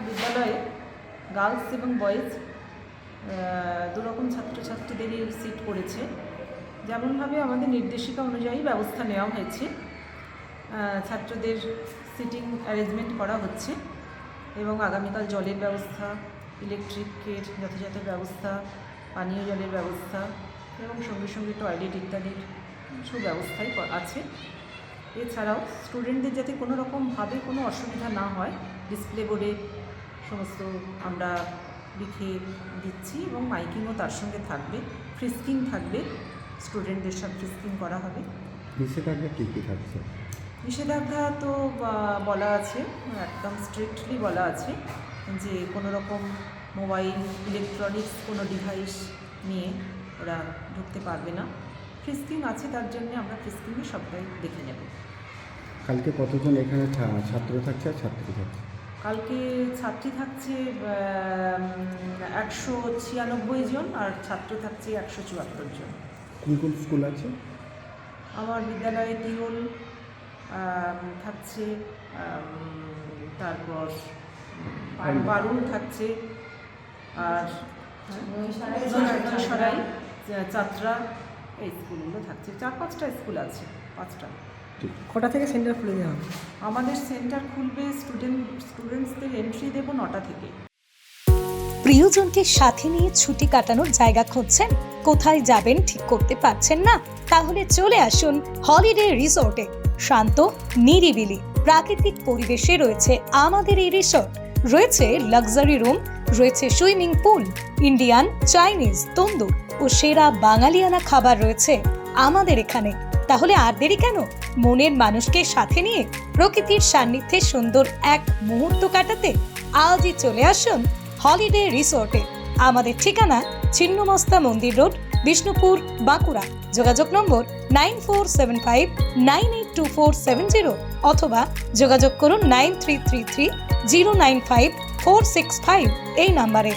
বিদ্যালয়ে গার্লস এবং বয়েজ দুরকম ছাত্রছাত্রীদেরই সিট পড়েছে। যেমনভাবে আমাদের নির্দেশিকা অনুযায়ী ব্যবস্থা নেওয়া হয়েছে, ছাত্রদের সিটিং অ্যারেঞ্জমেন্ট করা হচ্ছে এবং আগামীকাল জলের ব্যবস্থা, ইলেকট্রিকের যথাযথ ব্যবস্থা, পানীয় জলের ব্যবস্থা এবং সঙ্গে সঙ্গে টয়লেট ইত্যাদির সুব্যবস্থাই আছে। এছাড়াও স্টুডেন্টদের যাতে কোনো রকমভাবে কোনো অসুবিধা না হয়, ডিসপ্লে বোর্ডে সমস্ত আমরা লিখে দিচ্ছি এবং মাইকিংও তার সঙ্গে থাকবে। ফ্রিস্কিং থাকবে, স্টুডেন্টদের সব ফ্রিস্কিং করা হবে। নিষেধাজ্ঞা কী কী থাকছে? নিষেধাজ্ঞা তো বলা আছে, একদম স্ট্রিক্টলি বলা আছে যে কোনো রকম মোবাইল, ইলেকট্রনিক্স কোনো ডিভাইস নিয়ে ওরা ঢুকতে পারবে না। ফ্রিস্কিং আছে, তার জন্য আমরা ফ্রিস্কিংয়ে সবটাই দেখে নেব। কালকে কতজন এখানে ছাত্র থাকছে আর ছাত্রী থাকছে? কালকে ছাত্রী থাকছে 196 জন আর ছাত্র থাকছে 174 জন। কোন কোন স্কুল আছে? আমার বিদ্যালয়ে তিরুল থাকছে, তারপর বারুল থাকছে, আর সরাই, চাত্রা, এই স্কুলগুলো থাকছে। 4-5টা স্কুল আছে, 5টা। কটা থেকে সেন্টার খুলে দেওয়া হবে? আমাদের সেন্টার খুলবে, স্টুডেন্টসদের এন্ট্রি দেব 9টা থেকে। প্রিয়জনকে সাথে নিয়ে ছুটি কাটানোর জায়গা খুঁজছেন? কোথায় যাবেন ঠিক করতে পারছেন না? তাহলে চলে আসুন হলিডে রিসোর্টে। শান্ত, নিরিবিলি, প্রাকৃতিক পরিবেশে রয়েছে আমাদের এই রিসোর্ট। রয়েছে লাক্সারি রুম, রয়েছে সুইমিং পুল, ইন্ডিয়ান, চাইনিজ, তন্দুর ও সেরা বাঙালিয়ানা খাবার রয়েছে আমাদের এখানে। তাহলে আর দেরি কেন? মনের মানুষকে সাথে নিয়ে প্রকৃতির সান্নিধ্যে সুন্দর এক মুহূর্ত কাটাতে আজই চলে আসুন হলিডে রিসোর্টে। আমাদের ঠিকানা ছিন্নমস্তা মন্দির রোড, বিষ্ণুপুর, বাঁকুড়া। যোগাযোগ নম্বর 9475982470 অথবা যোগাযোগ করুন 9333095465 এই নাম্বারে।